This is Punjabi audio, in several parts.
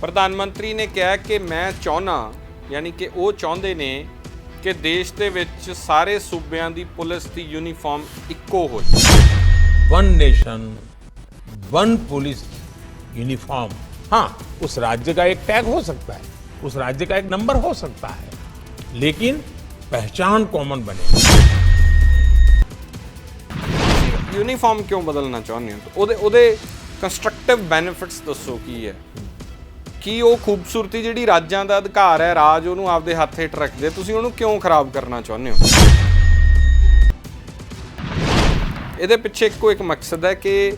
ਪ੍ਰਧਾਨ ਮੰਤਰੀ ਨੇ ਕਿਹਾ ਕਿ ਮੈਂ ਚਾਹੁੰਦਾ, ਯਾਨੀ ਕਿ ਉਹ ਚਾਹੁੰਦੇ ਨੇ ਕਿ ਦੇਸ਼ ਦੇ ਵਿੱਚ ਸਾਰੇ ਸੂਬਿਆਂ ਦੀ ਪੁਲਿਸ ਦੀ ਯੂਨੀਫਾਰਮ ਇੱਕੋ ਹੋ ਜਾਵੇ। One nation one police uniform. हाँ, उस राज्य का एक टैग हो सकता है, उस राज्य का एक नंबर हो सकता है, लेकिन पहचान कॉमन बने। यूनिफॉर्म क्यों बदलना चाਹੁੰਦੇ ਹੋ? ਉਹਦੇ ਕੰਸਟਰਕਟਿਵ ਬੈਨੀਫਿਟਸ ਦੱਸੋ ਕੀ ਹੈ। ਕੀ ਉਹ ਖੂਬਸੂਰਤੀ ਜਿਹੜੀ ਰਾਜਾਂ ਦਾ ਅਧਿਕਾਰ ਹੈ, ਰਾਜ ਉਹਨੂੰ ਆਪਦੇ ਹੱਥ ਹੇਠ ਰੱਖਦੇ, ਤੁਸੀਂ ਉਹਨੂੰ ਕਿਉਂ ਖਰਾਬ ਕਰਨਾ ਚਾਹੁੰਦੇ ਹੋ? ਇਹਦੇ ਪਿੱਛੇ ਇੱਕੋ ਇੱਕ ਮਕਸਦ ਹੈ ਕਿ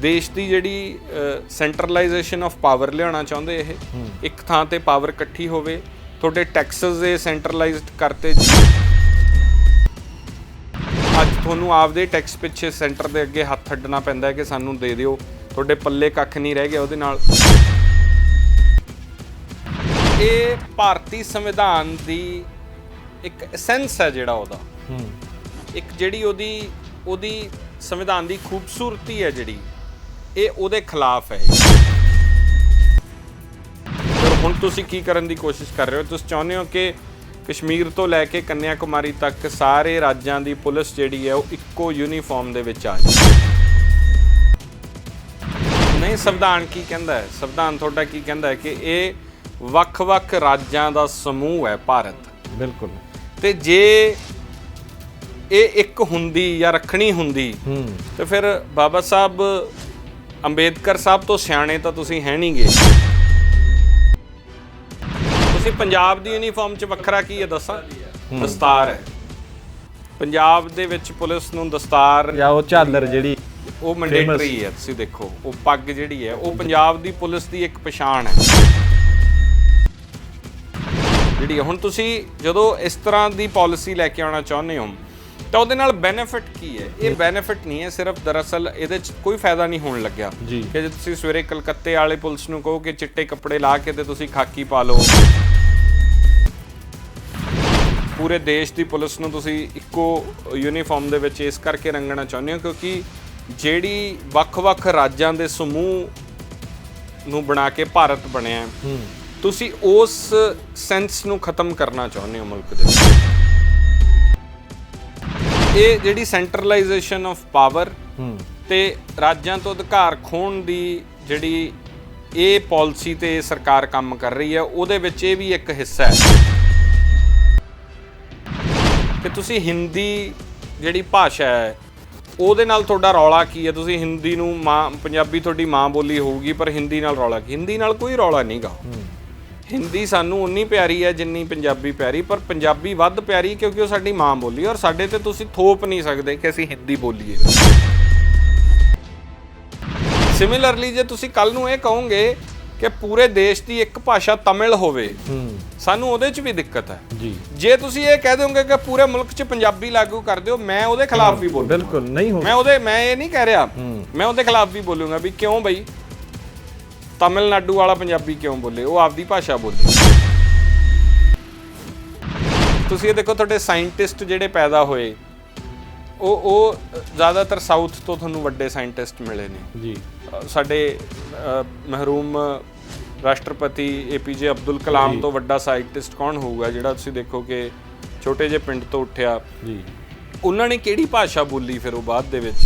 ਦੇਸ਼ ਦੀ ਜਿਹੜੀ ਸੈਂਟਰਲਾਈਜੇਸ਼ਨ ਆਫ ਪਾਵਰ ਲਿਆਉਣਾ ਚਾਹੁੰਦੇ ਇਹ, ਇੱਕ ਥਾਂ ਤੇ ਪਾਵਰ ਇਕੱਠੀ ਹੋਵੇ। ਤੁਹਾਡੇ ਟੈਕਸਸ ਇਹ ਸੈਂਟਰਲਾਈਜ਼ਡ ਕਰਤੇ, ਅੱਜ ਤੁਹਾਨੂੰ ਆਪਦੇ ਟੈਕਸ ਪਿੱਛੇ ਸੈਂਟਰ ਦੇ ਅੱਗੇ ਹੱਥ ਅੱਡਣਾ ਪੈਂਦਾ ਹੈ ਕਿ ਸਾਨੂੰ ਦੇ ਦਿਓ, ਤੁਹਾਡੇ ਪੱਲੇ ਕੱਖ ਨਹੀਂ ਰਹਿ ਗਿਆ ਉਹਦੇ ਨਾਲ। ਇਹ ਭਾਰਤੀ ਸੰਵਿਧਾਨ ਦੀ ਇੱਕ ਐਸੈਂਸ ਹੈ ਜਿਹੜਾ ਉਹਦਾ, ਇੱਕ ਜਿਹੜੀ ਉਹਦੀ ਸੰਵਿਧਾਨ ਦੀ ਖੂਬਸੂਰਤੀ ਹੈ ਜਿਹੜੀ, ਇਹ ਉਹਦੇ ਖਿਲਾਫ ਹੈ। ਪਰ ਹੁਣ ਤੁਸੀਂ ਕੀ ਕਰਨ ਦੀ ਕੋਸ਼ਿਸ਼ ਕਰ ਰਹੇ ਹੋ? ਤੁਸੀਂ ਚਾਹੁੰਦੇ ਹੋ ਕਿ ਕਸ਼ਮੀਰ ਤੋਂ ਲੈ ਕੇ ਕੰਨਿਆ ਕੁਮਾਰੀ ਤੱਕ ਸਾਰੇ ਰਾਜਾਂ ਦੀ ਪੁਲਿਸ ਜਿਹੜੀ ਹੈ ਉਹ ਇੱਕੋ ਯੂਨੀਫਾਰਮ ਦੇ ਵਿੱਚ ਆ ਜਾਵੇ। ਨਹੀਂ, ਸੰਵਿਧਾਨ ਕੀ ਕਹਿੰਦਾ ਹੈ? ਸੰਵਿਧਾਨ ਤੁਹਾਡਾ ਕੀ ਕਹਿੰਦਾ ਹੈ ਕਿ ਇਹ ਵੱਖ-ਵੱਖ ਰਾਜਾਂ ਦਾ ਸਮੂਹ ਹੈ ਭਾਰਤ। ਬਿਲਕੁਲ। ਤੇ ਜੇ ਇਹ ਇੱਕ ਹੁੰਦੀ ਜਾਂ ਰੱਖਣੀ ਹੁੰਦੀ ਤੇ ਫਿਰ ਬਾਬਾ ਸਾਹਿਬ ਅੰਬੇਦਕਰ ਸਾਹਿਬ ਤੋਂ ਸਿਆਣੇ ਤਾਂ ਤੁਸੀਂ ਹੈ ਨਹੀਂ ਗੇ। ਤੁਸੀਂ ਪੰਜਾਬ ਦੀ ਯੂਨੀਫਾਰਮ 'ਚ ਵੱਖਰਾ ਕੀ ਹੈ ਦੱਸਾਂ? ਦਸਤਾਰ ਹੈ। ਪੰਜਾਬ ਦੇ ਵਿੱਚ ਪੁਲਿਸ ਨੂੰ ਦਸਤਾਰ ਜਾਂ ਉਹ ਝਾਲਰ ਜਿਹੜੀ ਉਹ ਮੈਂਡੇਟਰੀ ਹੈ। ਤੁਸੀਂ ਦੇਖੋ ਉਹ ਪੱਗ ਜਿਹੜੀ ਹੈ ਉਹ ਪੰਜਾਬ ਦੀ ਪੁਲਿਸ ਦੀ ਇੱਕ ਪਛਾਣ ਹੈ ਜਿਹੜੀ। ਹੁਣ ਤੁਸੀਂ ਜਦੋਂ ਇਸ ਤਰ੍ਹਾਂ ਦੀ ਪਾਲਿਸੀ ਲੈ ਕੇ ਆਉਣਾ ਚਾਹੁੰਦੇ ਹੋ ਤਾਂ ਉਹਦੇ ਨਾਲ ਬੈਨੀਫਿਟ ਕੀ ਹੈ? ਇਹ ਬੈਨੀਫਿਟ ਨਹੀਂ ਹੈ ਸਿਰਫ, ਦਰਅਸਲ ਇਹਦੇ 'ਚ ਕੋਈ ਫਾਇਦਾ ਨਹੀਂ ਹੋਣ ਲੱਗਿਆ ਕਿ ਜੇ ਤੁਸੀਂ ਸਵੇਰੇ ਕਲਕੱਤੇ ਵਾਲੇ ਪੁਲਿਸ ਨੂੰ ਕਹੋ ਕਿ ਚਿੱਟੇ ਕੱਪੜੇ ਲਾ ਕੇ ਤੇ ਤੁਸੀਂ ਖਾਕੀ ਪਾ ਲਓ, ਪੂਰੇ ਦੇਸ਼ ਦੀ ਪੁਲਿਸ ਨੂੰ ਤੁਸੀਂ ਇੱਕੋ ਯੂਨੀਫਾਰਮ ਦੇ ਵਿੱਚ ਇਸ ਕਰਕੇ ਰੰਗਣਾ ਚਾਹੁੰਦੇ ਹੋ ਕਿਉਂਕਿ ਜਿਹੜੀ ਵੱਖ-ਵੱਖ ਰਾਜਾਂ ਦੇ ਸਮੂਹ ਨੂੰ ਬਣਾ ਕੇ ਭਾਰਤ ਬਣਿਆ, ਤੁਸੀਂ ਉਸ ਸੈਂਸ ਨੂੰ ਖਤਮ ਕਰਨਾ ਚਾਹੁੰਦੇ ਹੋ ਮੁਲਕ ਦੇ। ਇਹ ਜਿਹੜੀ ਸੈਂਟਰਲਾਈਜੇਸ਼ਨ ਆਫ ਪਾਵਰ ਤੇ ਰਾਜਾਂ ਤੋਂ ਅਧਿਕਾਰ ਖੋਹਣ ਦੀ ਜਿਹੜੀ ਇਹ ਪਾਲਿਸੀ ਤੇ ਸਰਕਾਰ ਕੰਮ ਕਰ ਰਹੀ ਹੈ, ਉਹਦੇ ਵਿੱਚ ਇਹ ਵੀ ਇੱਕ ਹਿੱਸਾ ਹੈ ਕਿ ਤੁਸੀਂ ਹਿੰਦੀ ਜਿਹੜੀ ਭਾਸ਼ਾ ਹੈ ਉਹਦੇ ਨਾਲ ਤੁਹਾਡਾ ਰੌਲਾ ਕੀ ਹੈ? ਤੁਸੀਂ ਹਿੰਦੀ ਨੂੰ ਪੰਜਾਬੀ ਤੁਹਾਡੀ ਮਾਂ ਬੋਲੀ ਹੋਊਗੀ ਪਰ ਹਿੰਦੀ ਨਾਲ ਰੌਲਾ ਕੀ? ਹਿੰਦੀ ਨਾਲ ਕੋਈ ਰੌਲਾ ਨਹੀਂ ਗਾ। ਹਿੰਦੀ ਸਾਨੂੰ ਉਨੀ ਪਿਆਰੀ ਹੈ ਜਿੰਨੀ ਪੰਜਾਬੀ ਪਿਆਰੀ, ਪਰ ਪੰਜਾਬੀ ਵੱਧ ਪਿਆਰੀ ਕਿਉਂਕਿ ਉਹ ਸਾਡੀ ਮਾਂ ਬੋਲੀ, ਔਰ ਸਾਡੇ ਤੇ ਤੁਸੀਂ ਥੋਪ ਨਹੀਂ ਸਕਦੇ ਕਿ ਅਸੀਂ ਹਿੰਦੀ ਬੋਲੀਏ। ਸਿਮਿਲਰਲੀ ਜੇ ਤੁਸੀਂ ਕੱਲ ਨੂੰ ਇਹ ਕਹੋਗੇ ਕਿ ਪੂਰੇ ਦੇਸ਼ ਦੀ ਇੱਕ ਭਾਸ਼ਾ ਤਮਿਲ ਹੋਵੇ, ਸਾਨੂੰ ਉਹਦੇ 'ਚ ਵੀ ਦਿੱਕਤ ਹੈ ਜੀ। ਜੇ ਤੁਸੀਂ ਇਹ ਕਹਿ ਦਿਓਗੇ ਕਿ ਪੂਰੇ ਮੁਲਕ 'ਚ ਪੰਜਾਬੀ ਲਾਗੂ ਕਰ ਦਿਓ, ਮੈਂ ਉਹਦੇ ਖਿਲਾਫ ਵੀ ਬੋਲੂੰਗਾ। ਬਿਲਕੁਲ ਨਹੀਂ ਹੋ, ਮੈਂ ਇਹ ਨਹੀਂ ਕਹਿ ਰਿਹਾ, ਮੈਂ ਉਹਦੇ ਖਿਲਾਫ ਵੀ ਬੋਲੂੰਗਾ ਵੀ ਕਿਉਂ ਬਈ ਤਮਿਲਨਾਡੂ ਵਾਲਾ ਪੰਜਾਬੀ ਕਿਉਂ ਬੋਲੇ, ਉਹ ਆਪਦੀ ਭਾਸ਼ਾ ਬੋਲੇ। ਤੁਸੀਂ ਇਹ ਦੇਖੋ ਤੁਹਾਡੇ ਸਾਇੰਟਿਸਟ ਜਿਹੜੇ ਪੈਦਾ ਹੋਏ ਉਹ ਜ਼ਿਆਦਾਤਰ ਸਾਊਥ ਤੋਂ ਤੁਹਾਨੂੰ ਵੱਡੇ ਸਾਇੰਟਿਸਟ ਮਿਲੇ ਨੇ ਜੀ। ਸਾਡੇ ਮਹਿਰੂਮ ਰਾਸ਼ਟਰਪਤੀ APJ ਅਬਦੁਲ ਕਲਾਮ ਤੋਂ ਵੱਡਾ ਸਾਇੰਟਿਸਟ ਕੌਣ ਹੋਊਗਾ ਜਿਹੜਾ ਤੁਸੀਂ ਦੇਖੋ ਕਿ ਛੋਟੇ ਜਿਹੇ ਪਿੰਡ ਤੋਂ ਉੱਠਿਆ ਜੀ। ਉਹਨਾਂ ਨੇ ਕਿਹੜੀ ਭਾਸ਼ਾ ਬੋਲੀ ਫਿਰ ਉਹ ਬਾਅਦ ਦੇ ਵਿੱਚ?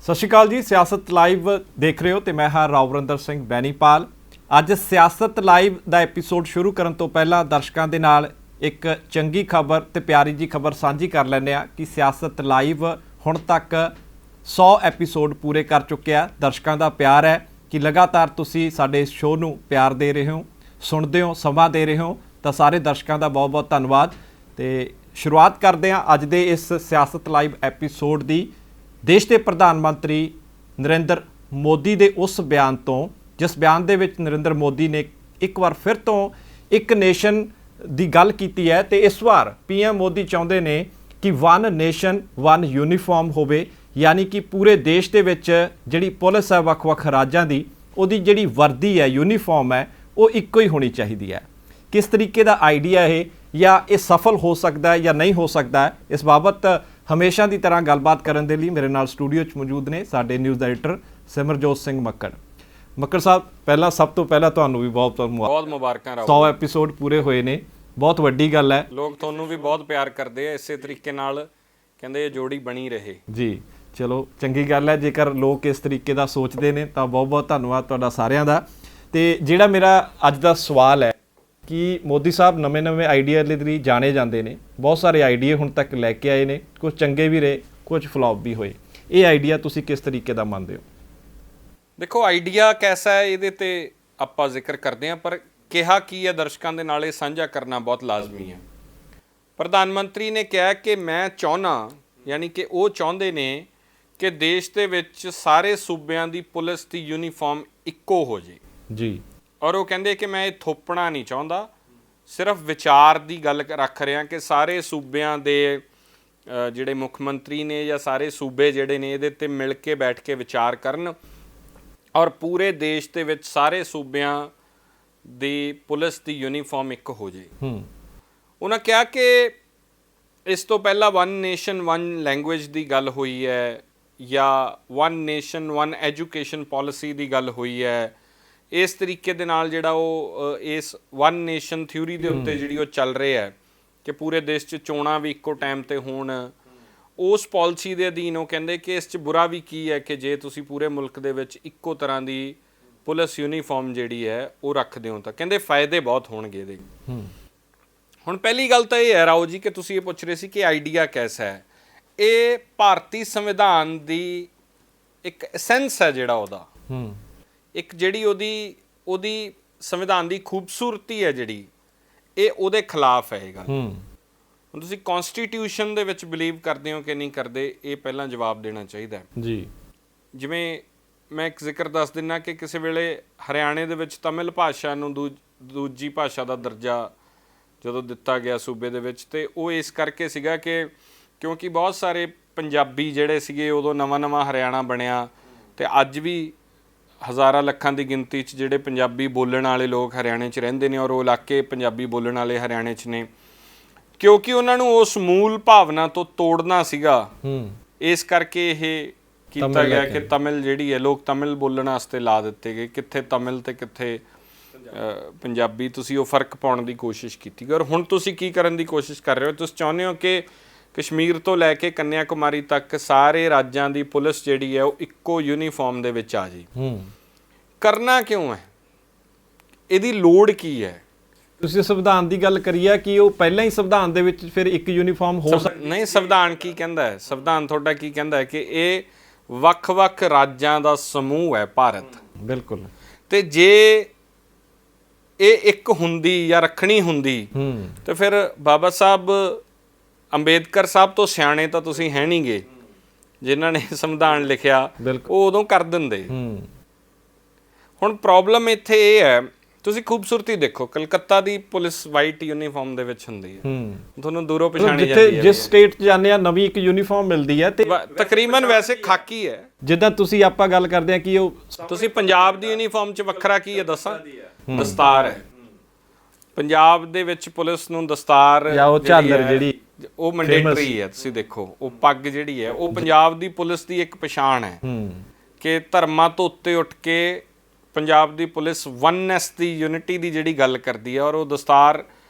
ਸਤਿ ਸ਼੍ਰੀ ਅਕਾਲ ਜੀ, ਸਿਆਸਤ ਲਾਈਵ ਦੇਖ ਰਹੇ ਹੋ ਤੇ ਮੈਂ ਹਾਂ ਰਾਵਰਿੰਦਰ ਸਿੰਘ ਬੈਨੀਪਾਲ। ਅੱਜ ਸਿਆਸਤ ਲਾਈਵ ਦਾ ਐਪੀਸੋਡ ਸ਼ੁਰੂ ਕਰਨ ਤੋਂ ਪਹਿਲਾਂ ਦਰਸ਼ਕਾਂ ਦੇ ਨਾਲ ਇੱਕ ਚੰਗੀ ਖਬਰ ਤੇ ਪਿਆਰੀ ਜੀ ਖਬਰ ਸਾਂਝੀ ਕਰ ਲੈਂਦੇ ਆ ਕਿ ਸਿਆਸਤ ਲਾਈਵ ਹੁਣ ਤੱਕ 100 ਐਪੀਸੋਡ ਪੂਰੇ ਕਰ ਚੁੱਕਿਆ। ਦਰਸ਼ਕਾਂ ਦਾ ਪਿਆਰ ਹੈ ਕਿ ਲਗਾਤਾਰ ਤੁਸੀਂ ਸਾਡੇ ਇਸ ਸ਼ੋਅ ਨੂੰ ਪਿਆਰ ਦੇ ਰਹੇ ਹੋ, ਸੁਣਦੇ ਹੋ, ਸਮਾਂ ਦੇ ਰਹੇ ਹੋ, ਤਾਂ ਸਾਰੇ ਦਰਸ਼ਕਾਂ ਦਾ ਬਹੁਤ-ਬਹੁਤ ਧੰਨਵਾਦ। ਤੇ ਸ਼ੁਰੂਆਤ ਕਰਦੇ ਹਾਂ ਅੱਜ ਦੇ ਇਸ ਸਿਆਸਤ ਲਾਈਵ ਐਪੀਸੋਡ ਦੀ ਦੇਸ਼ ਦੇ ਪ੍ਰਧਾਨ ਮੰਤਰੀ ਨਰਿੰਦਰ ਮੋਦੀ ਦੇ ਉਸ ਬਿਆਨ ਤੋਂ, ਜਿਸ ਬਿਆਨ ਦੇ ਵਿੱਚ ਨਰਿੰਦਰ ਮੋਦੀ ਨੇ ਇੱਕ ਵਾਰ ਫਿਰ ਤੋਂ ਇੱਕ ਨੇਸ਼ਨ ਦੀ ਗੱਲ ਕੀਤੀ ਹੈ ਤੇ ਇਸ ਵਾਰ PM ਮੋਦੀ ਚਾਹੁੰਦੇ ਨੇ ਕਿ ਵਨ ਨੇਸ਼ਨ ਵਨ ਯੂਨੀਫਾਰਮ ਹੋਵੇ, यानी कि पूरे देश के विच जिहड़ी पुलिस है वख-वख राज्यां दी उहदी जिहड़ी वर्दी है यूनीफॉर्म है वो इक्को ही होनी चाहिए है। किस तरीके का आइडिया है ਜਾਂ ਇਹ ਸਫਲ ਹੋ ਸਕਦਾ ਹੈ ਜਾਂ ਨਹੀਂ ਹੋ ਸਕਦਾ ਹੈ, ਇਸ ਬਾਬਤ ਹਮੇਸ਼ਾ ਦੀ ਤਰ੍ਹਾਂ ਗੱਲਬਾਤ ਕਰਨ ਦੇ ਲਈ ਮੇਰੇ ਨਾਲ ਸਟੂਡੀਓ 'ਚ ਮੌਜੂਦ ਨੇ ਸਾਡੇ ਨਿਊਜ਼ ਐਡੀਟਰ ਸਿਮਰਜੋਤ ਸਿੰਘ ਮੱਕੜ। ਮੱਕੜ ਸਾਹਿਬ, ਸਭ ਤੋਂ ਪਹਿਲਾਂ ਤੁਹਾਨੂੰ ਵੀ ਬਹੁਤ ਮੁਬਾਰਕਾਂ। 100 ਐਪੀਸੋਡ ਪੂਰੇ ਹੋਏ ਨੇ, ਬਹੁਤ ਵੱਡੀ ਗੱਲ ਹੈ। ਲੋਕ ਤੁਹਾਨੂੰ ਵੀ ਬਹੁਤ ਪਿਆਰ ਕਰਦੇ ਆ, ਇਸੇ ਤਰੀਕੇ ਨਾਲ ਕਹਿੰਦੇ ਇਹ ਜੋੜੀ ਬਣੀ ਰਹੇ ਜੀ। ਚਲੋ ਚੰਗੀ ਗੱਲ ਹੈ, ਜੇਕਰ ਲੋਕ ਇਸ ਤਰੀਕੇ ਦਾ ਸੋਚਦੇ ਨੇ ਤਾਂ ਬਹੁਤ ਬਹੁਤ ਧੰਨਵਾਦ ਤੁਹਾਡਾ ਸਾਰਿਆਂ ਦਾ। ਤੇ ਜਿਹੜਾ ਮੇਰਾ ਅੱਜ ਦਾ ਸਵਾਲ ਹੈ ਕਿ ਮੋਦੀ ਸਾਹਿਬ ਨਵੇਂ ਆਈਡੀਆ ਲਈ ਜਾਣੇ ਜਾਂਦੇ ਨੇ, ਬਹੁਤ ਸਾਰੇ ਆਈਡੀਆ ਹੁਣ ਤੱਕ ਲੈ ਕੇ ਆਏ ਨੇ, ਕੁਝ ਚੰਗੇ ਵੀ ਰਹੇ, ਕੁਝ ਫਲॉप ਵੀ ਹੋਏ। ਇਹ ਆਈਡੀਆ ਤੁਸੀਂ ਕਿਸ ਤਰੀਕੇ ਦਾ ਮੰਨਦੇ ਹੋ? ਦੇਖੋ, ਆਈਡੀਆ ਕੈਸਾ ਹੈ ਇਹਦੇ ਤੇ ਆਪਾਂ ਜ਼ਿਕਰ ਕਰਦੇ ਹਾਂ, ਪਰ ਕਿਹਾ ਕੀ ਹੈ ਦਰਸ਼ਕਾਂ ਦੇ ਨਾਲ ਇਹ ਸਾਂਝਾ ਕਰਨਾ ਬਹੁਤ ਲਾਜ਼ਮੀ ਹੈ। ਪ੍ਰਧਾਨ ਮੰਤਰੀ ਨੇ ਕਿਹਾ ਕਿ ਮੈਂ ਚਾਹੁੰਦਾ, ਯਾਨੀ ਕਿ ਉਹ ਚਾਹੁੰਦੇ ਨੇ ਕਿ ਦੇਸ਼ ਦੇ ਵਿੱਚ ਸਾਰੇ ਸੂਬਿਆਂ ਦੀ ਪੁਲਿਸ ਦੀ ਯੂਨੀਫਾਰਮ ਇੱਕੋ ਹੋ ਜੇ ਜੀ। ਔਰ ਉਹ ਕਹਿੰਦੇ ਕਿ ਮੈਂ ਇਹ ਥੋਪਣਾ ਨਹੀਂ ਚਾਹੁੰਦਾ, ਸਿਰਫ ਵਿਚਾਰ ਦੀ ਗੱਲ ਰੱਖ ਰਿਹਾ ਕਿ ਸਾਰੇ ਸੂਬਿਆਂ ਦੇ ਜਿਹੜੇ ਮੁੱਖ ਮੰਤਰੀ ਨੇ ਜਾਂ ਸਾਰੇ ਸੂਬੇ ਜਿਹੜੇ ਨੇ ਇਹਦੇ ਤੇ ਮਿਲ ਕੇ ਬੈਠ ਕੇ ਵਿਚਾਰ ਕਰਨ ਔਰ ਪੂਰੇ ਦੇਸ਼ ਦੇ ਵਿੱਚ ਸਾਰੇ ਸੂਬਿਆਂ ਦੀ ਪੁਲਿਸ ਦੀ ਯੂਨੀਫਾਰਮ ਇੱਕ ਹੋ ਜੇ। ਉਹਨਾਂ ਕਿਹਾ ਕਿ ਇਸ ਤੋਂ ਪਹਿਲਾਂ 1 ਨੇਸ਼ਨ 1 ਲੈਂਗੁਏਜ ਦੀ ਗੱਲ ਹੋਈ ਹੈ ਜਾਂ 1 ਨੇਸ਼ਨ 1 ਐਜੂਕੇਸ਼ਨ ਪਾਲਿਸੀ ਦੀ ਗੱਲ ਹੋਈ ਹੈ। ਇਸ ਤਰੀਕੇ ਦੇ ਨਾਲ ਜਿਹੜਾ ਉਹ ਇਸ 1 ਨੇਸ਼ਨ ਥਿਊਰੀ ਦੇ ਉੱਤੇ ਜਿਹੜੀ ਉਹ ਚੱਲ ਰਿਹਾ ਹੈ ਕਿ ਪੂਰੇ ਦੇਸ਼ 'ਚ ਚੋਣਾਂ ਵੀ ਇੱਕੋ ਟਾਈਮ ਤੇ ਹੋਣ, ਉਸ ਪਾਲਿਸੀ ਦੇ ਅਧੀਨ ਉਹ ਕਹਿੰਦੇ ਕਿ ਇਸ 'ਚ ਬੁਰਾ ਵੀ ਕੀ ਹੈ ਕਿ ਜੇ ਤੁਸੀਂ ਪੂਰੇ ਮੁਲਕ ਦੇ ਵਿੱਚ ਇੱਕੋ ਤਰ੍ਹਾਂ ਦੀ ਪੁਲਿਸ ਯੂਨੀਫਾਰਮ ਜਿਹੜੀ ਹੈ ਉਹ ਰੱਖਦੇ ਹੋ ਤਾਂ ਕਹਿੰਦੇ ਫਾਇਦੇ ਬਹੁਤ ਹੋਣਗੇ ਇਹਦੇ। ਹੁਣ ਪਹਿਲੀ ਗੱਲ ਤਾਂ ਇਹ ਹੈ ਰਾਓ ਜੀ ਕਿ ਤੁਸੀਂ ਇਹ ਪੁੱਛ ਰਹੇ ਸੀ ਕਿ ਆਈਡੀਆ ਕੈਸਾ ਹੈ। ਇਹ ਭਾਰਤੀ ਸੰਵਿਧਾਨ ਦੀ ਇੱਕ ਐਸੈਂਸ ਹੈ ਜਿਹੜਾ ਉਹਦਾ, ਇੱਕ ਜਿਹੜੀ ਉਹਦੀ ਸੰਵਿਧਾਨ ਦੀ ਖੂਬਸੂਰਤੀ ਹੈ ਜਿਹੜੀ, ਇਹ ਉਹਦੇ ਖਿਲਾਫ ਹੈ ਇਹ ਗੱਲ। ਹੁਣ ਤੁਸੀਂ ਕਨਸਟੀਟਿਊਸ਼ਨ ਦੇ ਵਿੱਚ ਬਿਲੀਵ ਕਰਦੇ ਹੋ ਕਿ ਨਹੀਂ ਕਰਦੇ, ਇਹ ਪਹਿਲਾਂ ਜਵਾਬ ਦੇਣਾ ਚਾਹੀਦਾ ਜੀ। ਜਿਵੇਂ ਮੈਂ ਇੱਕ ਜ਼ਿਕਰ ਦੱਸ ਦਿੰਦਾ ਕਿ ਕਿਸੇ ਵੇਲੇ ਹਰਿਆਣੇ ਦੇ ਵਿੱਚ ਤਮਿਲ ਭਾਸ਼ਾ ਨੂੰ ਦੂਜੀ ਭਾਸ਼ਾ ਦਾ ਦਰਜਾ ਜਦੋਂ ਦਿੱਤਾ ਗਿਆ ਸੂਬੇ ਦੇ ਵਿੱਚ, ਤੇ ਉਹ ਇਸ ਕਰਕੇ ਸੀਗਾ ਕਿ ਕਿਉਂਕਿ ਬਹੁਤ ਸਾਰੇ ਪੰਜਾਬੀ ਜਿਹੜੇ ਸੀਗੇ ਉਦੋਂ ਨਵਾਂ ਹਰਿਆਣਾ ਬਣਿਆ, ਤੇ ਅੱਜ ਵੀ ਹਜ਼ਾਰਾਂ ਲੱਖਾਂ ਦੀ ਗਿਣਤੀ 'ਚ ਜਿਹੜੇ ਪੰਜਾਬੀ ਬੋਲਣ ਵਾਲੇ ਲੋਕ ਹਰਿਆਣੇ 'ਚ ਰਹਿੰਦੇ ਨੇ ਔਰ ਉਹ ਇਲਾਕੇ ਪੰਜਾਬੀ ਬੋਲਣ ਵਾਲੇ ਹਰਿਆਣੇ 'ਚ ਨੇ, ਕਿਉਂਕਿ ਉਹਨਾਂ ਨੂੰ ਉਸ ਮੂਲ ਭਾਵਨਾ ਤੋਂ ਤੋੜਨਾ ਸੀਗਾ। ਇਸ ਕਰਕੇ ਇਹ ਕੀਤਾ ਗਿਆ ਕਿ ਤਮਿਲ ਜਿਹੜੀ ਹੈ, ਲੋਕ ਤਮਿਲ ਬੋਲਣ ਵਾਸਤੇ ਲਾ ਦਿੱਤੇ ਗਏ, ਕਿੱਥੇ ਤਮਿਲ ਤੇ ਕਿੱਥੇ ਪੰਜਾਬੀ, ਤੁਸੀਂ ਉਹ ਫਰਕ ਪਾਉਣ ਦੀ ਕੋਸ਼ਿਸ਼ ਕੀਤੀ। ਔਰ ਹੁਣ ਤੁਸੀਂ ਕੀ ਕਰਨ ਦੀ ਕੋਸ਼ਿਸ਼ ਕਰ ਰਹੇ ਹੋ? ਤੁਸੀਂ ਚਾਹੁੰਦੇ ਹੋ ਕਿ ਕਸ਼ਮੀਰ ਤੋਂ ਲੈ ਕੇ ਕੰਨਿਆ ਕੁਮਾਰੀ ਤੱਕ ਸਾਰੇ ਰਾਜਾਂ ਦੀ ਪੁਲਿਸ ਜਿਹੜੀ ਹੈ ਉਹ ਇੱਕੋ ਯੂਨੀਫਾਰਮ ਦੇ ਵਿੱਚ ਆ ਜੀ। ਕਰਨਾ ਕਿਉਂ ਹੈ? ਇਹਦੀ ਲੋੜ ਕੀ ਹੈ? ਤੁਸੀਂ ਸੰਵਿਧਾਨ ਦੀ ਗੱਲ ਕਰੀ ਹੈ ਕਿ ਉਹ ਪਹਿਲਾਂ ਹੀ ਸੰਵਿਧਾਨ ਦੇ ਵਿੱਚ ਫਿਰ ਇੱਕ ਯੂਨੀਫਾਰਮ ਹੋ ਸਕਦਾ ਨਹੀਂ। ਸੰਵਿਧਾਨ ਕੀ ਕਹਿੰਦਾ ਹੈ? ਸੰਵਿਧਾਨ ਤੁਹਾਡਾ ਕੀ ਕਹਿੰਦਾ ਹੈ ਕਿ ਇਹ ਵੱਖ-ਵੱਖ ਰਾਜਾਂ ਦਾ ਸਮੂਹ ਹੈ ਭਾਰਤ। ਬਿਲਕੁਲ। ਤੇ ਜੇ ਇਹ ਇੱਕ ਹੁੰਦੀ ਜਾਂ ਰੱਖਣੀ ਹੁੰਦੀ ਤੇ ਫਿਰ ਬਾਬਾ ਸਾਹਿਬ ਅੰਬੇਦਕਰ ਸਾਹਿਬ ਤੋਂ ਸਿਆਣੇ ਤਾਂ ਤੁਸੀਂ ਹੈ ਨਹੀਂ ਗੇ ਜਿਨ੍ਹਾਂ ਨੇ ਸੰਵਿਧਾਨ ਲਿਖਿਆ, ਉਹ ਉਦੋਂ ਕਰ ਦਿੰਦੇ। ਹੁਣ ਪ੍ਰੋਬਲਮ ਇੱਥੇ ਇਹ ਹੈ, ਤੁਸੀਂ ਖੂਬਸੂਰਤੀ ਦੇਖੋ, ਕਲਕੱਤਾ ਦੀ ਪੁਲਿਸ ਵਾਈਟ ਯੂਨੀਫਾਰਮ ਦੇ ਵਿੱਚ ਹੁੰਦੀ ਹੈ, ਤੁਹਾਨੂੰ ਦੂਰੋਂ ਪਛਾਣੀ ਜਾਂਦੀ ਹੈ। ਜਿਸ ਸਟੇਟ 'ਚ ਜਾਂਦੇ ਆ ਨਵੀਂ ਇੱਕ ਯੂਨੀਫਾਰਮ ਮਿਲਦੀ ਹੈ ਤੇ ਤਕਰੀਬਨ ਵੈਸੇ ਖਾਕੀ ਹੈ। ਜਿੱਦਾਂ ਤੁਸੀਂ ਆਪਾਂ ਗੱਲ ਕਰਦੇ ਆ ਕਿ ਉਹ ਤੁਸੀਂ ਪੰਜਾਬ ਦੀ ਯੂਨੀਫਾਰਮ 'ਚ ਵੱਖਰਾ ਕੀ ਹੈ ਦੱਸਾਂ? ਦਸਤਾਰ ਹੈ। ਪੰਜਾਬ ਦੇ ਵਿੱਚ ਪੁਲਿਸ ਨੂੰ ਦਸਤਾਰ ਜਾਂ ਉਹ ਝਾਲਰ ਜਿਹੜੀ ਉਹ ਮੈਂਡੇਟਰੀ ਹੈ। ਤੁਸੀਂ ਦੇਖੋ ਉਹ ਪੱਗ ਜਿਹੜੀ ਹੈ ਉਹ ਪੰਜਾਬ ਦੀ ਪੁਲਿਸ ਦੀ ਇੱਕ ਪਛਾਣ ਹੈ ਕਿ ਧਰਮਾਂ ਤੋਂ ਉੱਤੇ ਉੱਠ ਕੇ ਪੰਜਾਬ ਦੀ ਪੁਲਿਸ ਵਨਨੈਸ ਦੀ, ਯੂਨਿਟੀ ਦੀ ਜਿਹੜੀ ਗੱਲ ਕਰਦੀ ਹੈ। ਔਰ ਉਹ ਦਸਤਾਰ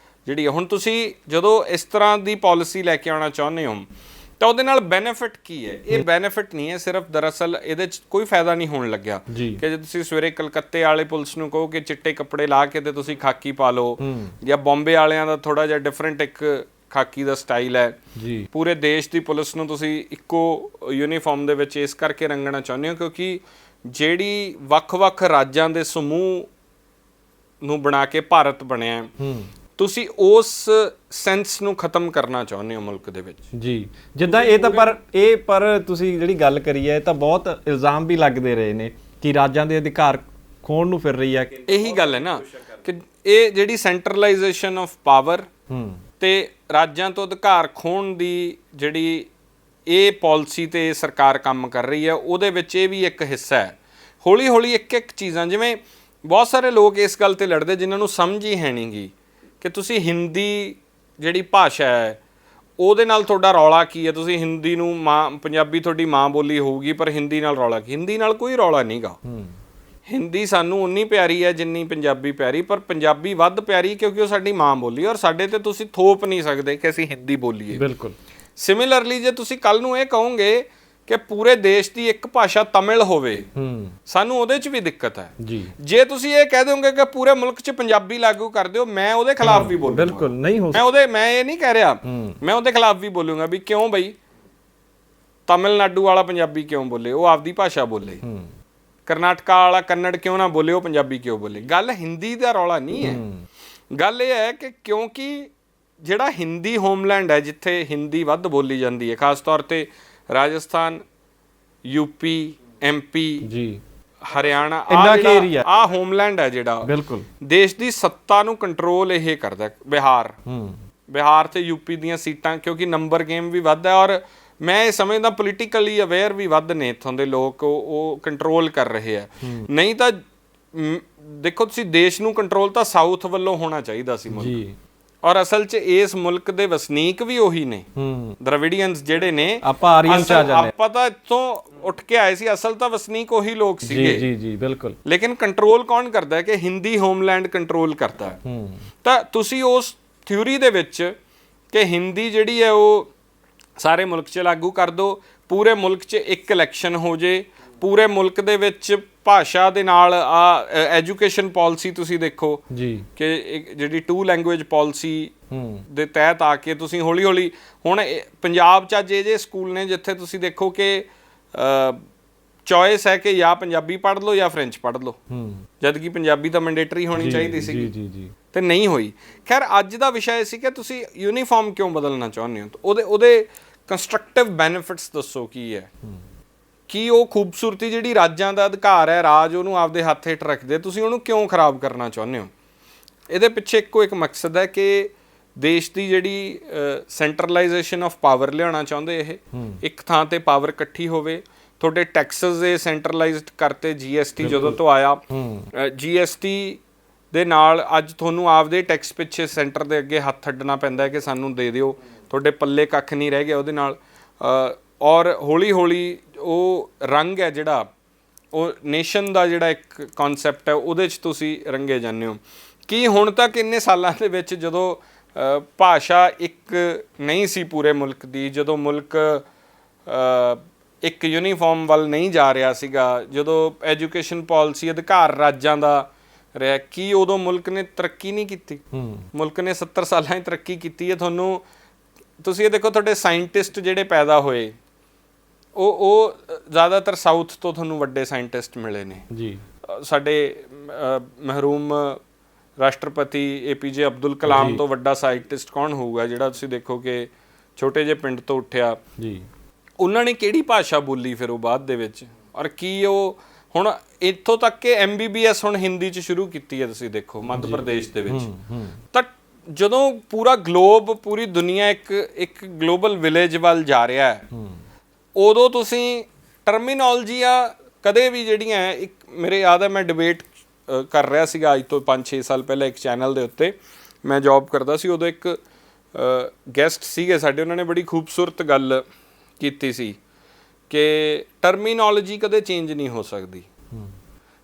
ਜਿਹੜੀ ਹੈ, ਹੁਣ ਤੁਸੀਂ ਜਦੋਂ ਇਸ ਤਰ੍ਹਾਂ ਦੀ ਪਾਲਿਸੀ ਲੈ ਕੇ ਆਉਣਾ ਚਾਹੁੰਦੇ ਹੋ ਤਾਂ ਉਹਦੇ ਨਾਲ ਬੈਨੀਫਿਟ ਕੀ ਹੈ? ਇਹ ਬੈਨੀਫਿਟ ਨਹੀਂ ਹੈ ਸਿਰਫ, ਦਰਅਸਲ ਇਹਦੇ 'ਚ ਕੋਈ ਫਾਇਦਾ ਨਹੀਂ ਹੋਣ ਲੱਗਿਆ ਕਿ ਜੇ ਤੁਸੀਂ ਸਵੇਰੇ ਕਲਕੱਤੇ ਵਾਲੇ ਪੁਲਿਸ ਨੂੰ ਕਹੋ ਕਿ ਚਿੱਟੇ ਕੱਪੜੇ ਲਾ ਕੇ ਤੇ ਤੁਸੀਂ ਖਾਕੀ ਪਾ ਲਓ, ਜਾਂ ਬੰਬੇ ਵਾਲਿਆਂ ਦਾ ਥੋੜਾ ਜਿਹਾ ਡਿਫਰੈਂਟ ਇੱਕ ਖਾਕੀ ਦਾ ਸਟਾਈਲ ਹੈ। ਪੂਰੇ ਦੇਸ਼ ਦੀ ਪੁਲਿਸ ਨੂੰ ਤੁਸੀਂ ਇੱਕੋ ਯੂਨੀਫਾਰਮ ਦੇ ਵਿੱਚ ਇਸ ਕਰਕੇ ਰੰਗਣਾ ਚਾਹੁੰਦੇ ਹੋ ਕਿਉਂਕਿ ਜਿਹੜੀ ਵੱਖ-ਵੱਖ ਰਾਜਾਂ ਦੇ ਸਮੂਹ ਨੂੰ ਬਣਾ ਕੇ ਭਾਰਤ ਬਣਿਆ, ਤੁਸੀਂ ਉਸ ਸੈਂਸ ਨੂੰ ਖਤਮ ਕਰਨਾ ਚਾਹੁੰਦੇ ਹੋ ਮੁਲਕ ਦੇ ਵਿੱਚ। ਜੀ, ਜਿੱਦਾਂ ਇਹ ਤਾਂ ਪਰ ਤੁਸੀਂ ਜਿਹੜੀ ਗੱਲ ਕਰੀ ਹੈ, ਇਹ ਤਾਂ ਬਹੁਤ ਇਲਜ਼ਾਮ ਵੀ ਲੱਗਦੇ ਰਹੇ ਨੇ ਕਿ ਰਾਜਾਂ ਦੇ ਅਧਿਕਾਰ ਖੋਣ ਨੂੰ ਫਿਰ ਰਹੀ ਹੈ। ਇਹੀ ਗੱਲ ਹੈ ਨਾ ਕਿ ਇਹ ਜਿਹੜੀ ਸੈਂਟਰਲਾਈਜੇਸ਼ਨ ਆਫ ਪਾਵਰ ਤੇ ਰਾਜਾਂ ਤੋਂ ਅਧਿਕਾਰ ਖੋਣ ਦੀ ਜਿਹੜੀ ਇਹ ਪਾਲਿਸੀ ਤੇ ਸਰਕਾਰ ਕੰਮ ਕਰ ਰਹੀ ਹੈ, ਉਹਦੇ ਵਿੱਚ ਇਹ ਵੀ ਇੱਕ ਹਿੱਸਾ ਹੈ। ਹੌਲੀ ਹੌਲੀ ਇੱਕ ਚੀਜ਼ਾਂ, ਜਿਵੇਂ ਬਹੁਤ ਸਾਰੇ ਲੋਕ ਇਸ ਗੱਲ ਤੇ ਲੜਦੇ ਜਿਨ੍ਹਾਂ ਨੂੰ ਸਮਝ ਹੀ ਹੈ ਨਹੀਂ ਗੀ ਕਿ ਤੁਸੀਂ ਹਿੰਦੀ ਜਿਹੜੀ ਭਾਸ਼ਾ ਹੈ ਉਹਦੇ ਨਾਲ ਤੁਹਾਡਾ ਰੌਲਾ ਕੀ ਹੈ? ਤੁਸੀਂ ਹਿੰਦੀ ਨੂੰ ਪੰਜਾਬੀ ਤੁਹਾਡੀ ਮਾਂ ਬੋਲੀ ਹੋਊਗੀ, ਪਰ ਹਿੰਦੀ ਨਾਲ ਰੌਲਾ ਕੀ? ਹਿੰਦੀ ਨਾਲ ਕੋਈ ਰੌਲਾ ਨਹੀਂਗਾ। ਹਿੰਦੀ ਸਾਨੂੰ ਉਨੀ ਪਿਆਰੀ ਹੈ ਜਿੰਨੀ ਪੰਜਾਬੀ ਪਿਆਰੀ, ਪਰ ਪੰਜਾਬੀ ਵੱਧ ਪਿਆਰੀ ਕਿਉਂਕਿ ਉਹ ਸਾਡੀ ਮਾਂ ਬੋਲੀ, ਔਰ ਸਾਡੇ ਤੇ ਤੁਸੀਂ ਥੋਪ ਨਹੀਂ ਸਕਦੇ ਕਿ ਅਸੀਂ ਹਿੰਦੀ ਬੋਲੀਏ। ਬਿਲਕੁਲ। ਸਿਮਿਲਰਲੀ ਜੇ ਤੁਸੀਂ ਕੱਲ ਨੂੰ ਇਹ ਕਹੋਗੇ ਕਿ ਪੂਰੇ ਦੇਸ਼ ਦੀ ਇੱਕ ਭਾਸ਼ਾ ਤਮਿਲ ਹੋਵੇ, ਸਾਨੂੰ ਉਹਦੇ 'ਚ ਵੀ ਦਿੱਕਤ ਹੈ ਜੀ। ਜੇ ਤੁਸੀਂ ਇਹ ਕਹਿ ਦਿਓਗੇ ਕਿ ਪੂਰੇ ਮੁਲਕ 'ਚ ਪੰਜਾਬੀ ਲਾਗੂ ਕਰ ਦਿਓ, ਮੈਂ ਉਹਦੇ ਖਿਲਾਫ ਵੀ ਬੋਲੂੰਗਾ। ਬਿਲਕੁਲ ਨਹੀਂ ਹੋ ਮੈਂ ਇਹ ਨਹੀਂ ਕਹਿ ਰਿਹਾ, ਮੈਂ ਉਹਦੇ ਖਿਲਾਫ ਵੀ ਬੋਲੂੰਗਾ ਵੀ ਕਿਉਂ ਬਈ ਤਮਿਲਨਾਡੂ ਵਾਲਾ ਪੰਜਾਬੀ ਕਿਉਂ ਬੋਲੇ, ਉਹ ਆਪਦੀ ਭਾਸ਼ਾ ਬੋਲੇ। ਕਰਨਾਟਕਾ ਵਾਲਾ ਕੰਨੜ ਕਿਉਂ ਨਾ ਬੋਲੇ, ਉਹ ਪੰਜਾਬੀ ਕਿਉਂ ਬੋਲੇ। ਗੱਲ ਹਿੰਦੀ ਦਾ ਰੌਲਾ ਨਹੀਂ ਹੈ। ਗੱਲ ਇਹ ਹੈ ਕਿ ਕਿਉਂਕਿ ਜਿਹੜਾ ਹਿੰਦੀ ਹੋਮਲੈਂਡ ਹੈ, ਜਿੱਥੇ ਹਿੰਦੀ ਵੱਧ ਬੋਲੀ ਜਾਂਦੀ ਹੈ, ਖਾਸ ਤੌਰ ਤੇ ਰਾਜਸਥਾਨ, ਯੂਪੀ, ਐਮਪੀ ਜੀ, ਹਰਿਆਣਾ, ਆਹ ਹੋਮਲੈਂਡ ਹੈ ਜਿਹੜਾ ਬਿਲਕੁਲ ਦੇਸ਼ ਦੀ ਸੱਤਾ ਨੂੰ ਕੰਟਰੋਲ ਇਹ ਕਰਦਾ। ਬਿਹਾਰ ਤੇ ਯੂਪੀ ਦੀਆਂ ਸੀਟਾਂ, ਕਿਉਂਕਿ ਨੰਬਰ ਗੇਮ ਵੀ ਵੱਧ ਹੈ, ਔਰ ਮੈਂ ਇਹ ਸਮਝਦਾ ਪੋਲੀਟੀਕਲੀ ਅਵੇਅਰ ਵੀ ਵੱਧ ਨੇ ਇੱਥੋਂ ਦੇ ਲੋਕ, ਉਹ ਕੰਟਰੋਲ ਕਰ ਰਹੇ ਆ। ਨਹੀਂ ਤਾਂ ਦੇਖੋ ਤੁਸੀਂ, ਦੇਸ਼ ਨੂੰ ਕੰਟਰੋਲ ਤਾਂ ਸਾਊਥ ਵੱਲੋਂ ਹੋਣਾ ਚਾਹੀਦਾ ਸੀ ਮੁਲਕ, ਔਰ ਅਸਲ 'ਚ ਇਸ ਮੁਲਕ ਦੇ ਵਸਨੀਕ ਵੀ ਉਹੀ ਨੇ। ਦ੍ਰਵਿਡੀਅਨਸ ਜਿਹੜੇ ਨੇ, ਆਪਾਂ ਤਾਂ ਇੱਥੋਂ ਉੱਠ ਕੇ ਆਏ ਸੀ, ਅਸਲ ਤਾਂ ਵਸਨੀਕ ਉਹੀ ਲੋਕ ਸੀਗੇ। ਜੀ ਬਿਲਕੁਲ। ਲੇਕਿਨ ਕੰਟਰੋਲ ਕੌਣ ਕਰਦਾ ਹੈ? ਕਿ ਹਿੰਦੀ ਹੋਮਲੈਂਡ ਕੰਟਰੋਲ ਕਰਦਾ ਹੈ। ਤਾਂ ਤੁਸੀਂ ਉਸ ਥਿਊਰੀ ਦੇ ਵਿੱਚ ਕਿ ਹਿੰਦੀ ਜਿਹੜੀ ਹੈ ਉਹ ਸਾਰੇ ਮੁਲਕ 'ਚ ਲਾਗੂ ਕਰ ਦਿਓ, ਪੂਰੇ ਮੁਲਕ 'ਚ ਇੱਕ ਇਲੈਕਸ਼ਨ ਹੋ ਜੇ, ਪੂਰੇ ਮੁਲਕ ਦੇ ਵਿੱਚ ਭਾਸ਼ਾ ਦੇ ਨਾਲ ਐਜੂਕੇਸ਼ਨ ਪਾਲਿਸੀ ਤੁਸੀਂ ਦੇਖੋ ਜੀ ਕਿ ਜਿਹੜੀ 2 ਲੈਂਗੁਏਜ ਪਾਲਿਸੀ ਦੇ ਤਹਿਤ ਆ ਕੇ ਤੁਸੀਂ ਹੌਲੀ ਹੌਲੀ, ਹੁਣ ਪੰਜਾਬ 'ਚ ਅੱਜ ਜੇ ਸਕੂਲ ਨੇ ਜਿੱਥੇ ਤੁਸੀਂ ਦੇਖੋ ਕਿ ਚੋਇਸ ਹੈ ਕਿ ਜਾਂ ਪੰਜਾਬੀ ਪੜ੍ਹ ਲਓ ਜਾਂ ਫ੍ਰੈਂਚ ਪੜ੍ਹ ਲਓ, ਜਦ ਕਿ ਪੰਜਾਬੀ ਤਾਂ ਮੈਂਡੇਟਰੀ ਹੋਣੀ ਚਾਹੀਦੀ ਸੀ ਤੇ ਨਹੀਂ ਹੋਈ। ਖੈਰ ਅੱਜ ਦਾ ਵਿਸ਼ਾ ਇਹ ਸੀ ਕਿ ਤੁਸੀਂ ਯੂਨੀਫਾਰਮ ਕਿਉਂ ਬਦਲਣਾ ਚਾਹੁੰਦੇ ਹੋ, ਉਹਦੇ ਕੰਸਟਰਕਟਿਵ ਬੈਨੀਫਿਟਸ ਦੱਸੋ ਕੀ ਹੈ, ਕੀ ਉਹ ਖੂਬਸੂਰਤੀ ਜਿਹੜੀ ਰਾਜਾਂ ਦਾ ਅਧਿਕਾਰ ਹੈ, ਰਾਜ ਉਹਨੂੰ ਆਪਦੇ ਹੱਥ ਹੇਠ ਰੱਖਦੇ, ਤੁਸੀਂ ਉਹਨੂੰ ਕਿਉਂ ਖਰਾਬ ਕਰਨਾ ਚਾਹੁੰਦੇ ਹੋ? ਇਹਦੇ ਪਿੱਛੇ ਇੱਕੋ ਇੱਕ ਮਕਸਦ ਹੈ ਕਿ ਦੇਸ਼ ਦੀ ਜਿਹੜੀ ਸੈਂਟਰਲਾਈਜੇਸ਼ਨ ਆਫ ਪਾਵਰ ਲਿਆਉਣਾ ਚਾਹੁੰਦੇ ਇਹ, ਇੱਕ ਥਾਂ ਤੇ ਪਾਵਰ ਇਕੱਠੀ ਹੋਵੇ। ਤੁਹਾਡੇ ਟੈਕਸਸ ਇਹ ਸੈਂਟਰਲਾਈਜ਼ਡ ਕਰਤੇ, GST ਜਦੋਂ ਤੋਂ ਆਇਆ, GST ਦੇ ਨਾਲ ਅੱਜ ਤੁਹਾਨੂੰ ਆਪਦੇ ਟੈਕਸ ਪਿੱਛੇ ਸੈਂਟਰ ਦੇ ਅੱਗੇ ਹੱਥ ਅੱਡਣਾ ਪੈਂਦਾ ਹੈ ਕਿ ਸਾਨੂੰ ਦੇ ਦਿਓ, ਤੁਹਾਡੇ ਪੱਲੇ ਕੱਖ ਨਹੀਂ ਰਹਿ ਗਿਆ ਉਹਦੇ ਨਾਲ। ਔਰ ਹੌਲੀ ਹੌਲੀ ਉਹ ਰੰਗ ਹੈ ਜਿਹੜਾ, ਉਹ ਨੇਸ਼ਨ ਦਾ ਜਿਹੜਾ ਇੱਕ ਕਨਸੈਪਟ ਹੈ, ਉਹਦੇ 'ਚ ਤੁਸੀਂ ਰੰਗੇ ਜਾਂਦੇ ਹੋ। ਕੀ ਹੁਣ ਤੱਕ ਇੰਨੇ ਸਾਲਾਂ ਦੇ ਵਿੱਚ ਜਦੋਂ ਭਾਸ਼ਾ ਇੱਕ ਨਹੀਂ ਸੀ ਪੂਰੇ ਮੁਲਕ ਦੀ, ਜਦੋਂ ਮੁਲਕ ਇੱਕ ਯੂਨੀਫਾਰਮ ਵੱਲ ਨਹੀਂ ਜਾ ਰਿਹਾ ਸੀਗਾ, ਜਦੋਂ ਐਜੂਕੇਸ਼ਨ ਪਾਲਿਸੀ ਅਧਿਕਾਰ ਰਾਜਾਂ ਦਾ ਰਿਹਾ, ਕੀ ਉਦੋਂ ਮੁਲਕ ਨੇ ਤਰੱਕੀ ਨਹੀਂ ਕੀਤੀ? ਮੁਲਕ ਨੇ 70 ਸਾਲਾਂ 'ਚ ਤਰੱਕੀ ਕੀਤੀ ਹੈ। ਤੁਸੀਂ ਇਹ ਦੇਖੋ, ਤੁਹਾਡੇ ਸਾਇੰਟਿਸਟ ਜਿਹੜੇ ਪੈਦਾ ਹੋਏ ਉਹ ਜ਼ਿਆਦਾਤਰ ਸਾਊਥ ਤੋਂ ਤੁਹਾਨੂੰ ਵੱਡੇ ਸਾਇੰਟਿਸਟ ਮਿਲੇ ਨੇ ਜੀ। ਸਾਡੇ ਮਹਿਰੂਮ ਰਾਸ਼ਟਰਪਤੀ APJ ਅਬਦੁਲ ਕਲਾਮ ਤੋਂ ਵੱਡਾ ਸਾਇੰਟਿਸਟ ਕੌਣ ਹੋਊਗਾ, ਜਿਹੜਾ ਤੁਸੀਂ ਦੇਖੋ ਕਿ ਛੋਟੇ ਜਿਹੇ ਪਿੰਡ ਤੋਂ ਉੱਠਿਆ ਜੀ। ਉਹਨਾਂ ਨੇ ਕਿਹੜੀ ਭਾਸ਼ਾ ਬੋਲੀ ਫਿਰ ਉਹ ਬਾਅਦ ਦੇ ਵਿੱਚ, ਔਰ ਕੀ ਉਹ ਹੁਣ ਇੱਥੋਂ ਤੱਕ ਕਿ MBBS ਹੁਣ ਹਿੰਦੀ 'ਚ ਸ਼ੁਰੂ ਕੀਤੀ ਹੈ, ਤੁਸੀਂ ਦੇਖੋ ਮੱਧ ਪ੍ਰਦੇਸ਼ ਦੇ ਵਿੱਚ। ਤਾਂ ਜਦੋਂ ਪੂਰਾ ਗਲੋਬ, ਪੂਰੀ ਦੁਨੀਆ ਇੱਕ ਗਲੋਬਲ ਵਿਲੇਜ ਵੱਲ ਜਾ ਰਿਹਾ ਹੈ, ਉਦੋਂ ਤੁਸੀਂ ਟਰਮੀਨੋਲੋਜੀਆਂ ਕਦੇ ਵੀ ਜਿਹੜੀਆਂ, ਇੱਕ ਮੇਰੇ ਯਾਦ ਹੈ ਮੈਂ ਡਿਬੇਟ ਕਰ ਰਿਹਾ ਸੀਗਾ ਅੱਜ ਤੋਂ 5-6 ਸਾਲ ਪਹਿਲਾਂ ਇੱਕ ਚੈਨਲ ਦੇ ਉੱਤੇ, ਮੈਂ ਜੌਬ ਕਰਦਾ ਸੀ ਉਦੋਂ, ਇੱਕ ਗੈਸਟ ਸੀਗੇ ਸਾਡੇ, ਉਹਨਾਂ ਨੇ ਬੜੀ ਖੂਬਸੂਰਤ ਗੱਲ ਕੀਤੀ ਸੀ ਕਿ ਟਰਮੀਨੋਲੋਜੀ ਕਦੇ ਚੇਂਜ ਨਹੀਂ ਹੋ ਸਕਦੀ।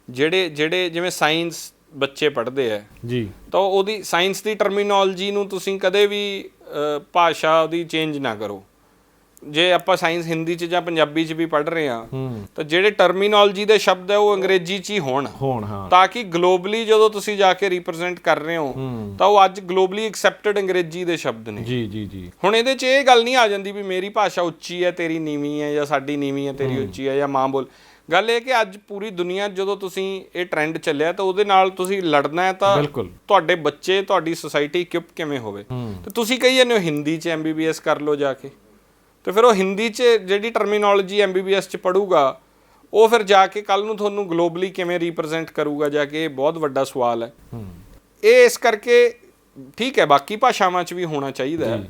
ਜਿਹੜੇ ਜਿਵੇਂ ਸਾਇੰਸ ਬੱਚੇ ਪੜ੍ਹਦੇ ਆ ਜੀ, ਤਾਂ ਉਹਦੀ ਸਾਇੰਸ ਦੀ ਟਰਮੀਨੋਲੋਜੀ ਨੂੰ ਤੁਸੀਂ ਕਦੇ ਵੀ ਭਾਸ਼ਾ ਉਹਦੀ ਚੇਂਜ ਨਾ ਕਰੋ। ਜੇ ਆਪਾਂ ਸਾਇੰਸ ਹਿੰਦੀ 'ਚ ਜਾਂ ਪੰਜਾਬੀ 'ਚ ਵੀ ਪੜ੍ਹ ਰਹੇ ਹਾਂ, ਤਾਂ ਜਿਹੜੇ ਟਰਮੀਨੋਲੋਜੀ ਦੇ ਸ਼ਬਦ ਹੈ ਉਹ ਅੰਗਰੇਜ਼ੀ 'ਚ ਹੀ ਹੋਣ, ਤਾਂ ਕਿ ਗਲੋਬਲੀ ਜਦੋਂ ਤੁਸੀਂ ਜਾ ਕੇ ਰਿਪਰੈਜ਼ੈਂਟ ਕਰ ਰਹੇ ਹੋ ਤਾਂ ਉਹ ਅੱਜ ਗਲੋਬਲੀ ਐਕਸੈਪਟਡ ਅੰਗਰੇਜ਼ੀ ਦੇ ਸ਼ਬਦ ਨੇ ਜੀ। ਹੁਣ ਇਹਦੇ 'ਚ ਇਹ ਗੱਲ ਨਹੀਂ ਆ ਜਾਂਦੀ ਵੀ ਮੇਰੀ ਭਾਸ਼ਾ ਉੱਚੀ ਹੈ ਤੇਰੀ ਨੀਵੀਂ ਹੈ, ਜਾਂ ਸਾਡੀ ਨੀਵੀਂ ਹੈ ਤੇਰੀ ਉੱਚੀ ਹੈ, ਜਾਂ ਮਾਂ ਬੋਲ। ਗੱਲ ਇਹ ਕਿ ਅੱਜ ਪੂਰੀ ਦੁਨੀਆ ਜਦੋਂ ਤੁਸੀਂ ਇਹ ਟ੍ਰੈਂਡ ਚੱਲਿਆ ਤਾਂ ਉਹਦੇ ਨਾਲ ਤੁਸੀਂ ਲੜਨਾ ਹੈ, ਤਾਂ ਤੁਹਾਡੇ ਬੱਚੇ, ਤੁਹਾਡੀ ਸੋਸਾਇਟੀ ਇਕੁਇਪ ਕਿਵੇਂ ਹੋਵੇ। ਤੇ ਤੁਸੀਂ ਕਹੀ ਜਾਂਦੇ ਹੋ ਹਿੰਦੀ 'ਚ MBBS ਕਰ ਲਓ ਜਾ ਕੇ, ਤੇ ਫਿਰ ਉਹ ਹਿੰਦੀ 'ਚ ਜਿਹੜੀ ਟਰਮੀਨੋਲੋਜੀ MBBS 'ਚ ਪੜ੍ਹੂਗਾ ਉਹ ਫਿਰ ਜਾ ਕੇ ਕੱਲ੍ਹ ਨੂੰ ਤੁਹਾਨੂੰ ਗਲੋਬਲੀ ਕਿਵੇਂ ਰਿਪਰੈਜ਼ੈਂਟ ਕਰੂਗਾ ਜਾ ਕੇ, ਇਹ ਬਹੁਤ ਵੱਡਾ ਸਵਾਲ ਹੈ। ਇਹ ਇਸ ਕਰਕੇ ਠੀਕ ਹੈ ਬਾਕੀ ਭਾਸ਼ਾਵਾਂ 'ਚ ਵੀ ਹੋਣਾ ਚਾਹੀਦਾ ਹੈ,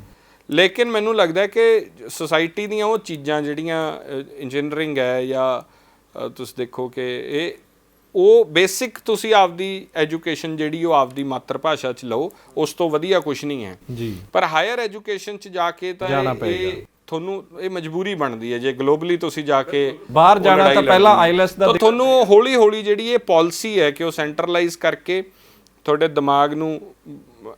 ਲੇਕਿਨ ਮੈਨੂੰ ਲੱਗਦਾ ਕਿ ਸੋਸਾਇਟੀ ਦੀਆਂ ਉਹ ਚੀਜ਼ਾਂ ਜਿਹੜੀਆਂ ਇੰਜੀਨੀਅਰਿੰਗ ਹੈ, ਜਾਂ ਤੁਸੀਂ ਦੇਖੋ ਕਿ ਉਹ ਬੇਸਿਕ ਤੁਸੀਂ ਆਪਦੀ ਐਜੂਕੇਸ਼ਨ ਜਿਹੜੀ ਉਹ ਆਪਦੀ ਮਾਤਰ ਭਾਸ਼ਾ 'ਚ ਲਓ, ਉਸ ਤੋਂ ਵਧੀਆ ਕੁਝ ਨਹੀਂ ਹੈ ਜੀ। ਪਰ ਹਾਇਰ ਐਜੂਕੇਸ਼ਨ 'ਚ ਜਾ ਕੇ ਤਾਂ ਇਹ ਤੁਹਾਨੂੰ ਇਹ ਮਜਬੂਰੀ ਬਣਦੀ ਹੈ, ਜੇ ਗਲੋਬਲੀ ਤੁਸੀਂ ਜਾ ਕੇ ਬਾਹਰ ਜਾਣਾ ਤਾਂ ਪਹਿਲਾਂ ਆਈਲੈਟਸ ਦਾ ਤੁਹਾਨੂੰ ਹੌਲੀ ਹੌਲੀ ਜਿਹੜੀ ਇਹ ਪਾਲਿਸੀ ਹੈ ਕਿ ਉਹ ਸੈਂਟਰਲਾਈਜ਼ ਕਰਕੇ ਤੁਹਾਡੇ ਦਿਮਾਗ ਨੂੰ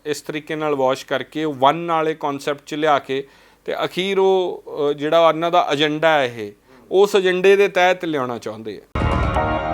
ਇਸ ਤਰੀਕੇ ਨਾਲ ਵਾਸ਼ ਕਰਕੇ ਉਹ ਵਨ ਵਾਲੇ ਕਨਸੈਪਟ 'ਚ ਲਿਆ ਕੇ ਤੇ ਅਖੀਰ ਉਹ ਜਿਹੜਾ ਉਹਨਾਂ ਦਾ ਏਜੰਡਾ ਹੈ ਇਹ ਉਸ ਏਜੰਡੇ ਦੇ ਤਹਿਤ ਲਿਆਉਣਾ ਚਾਹੁੰਦੇ ਆ।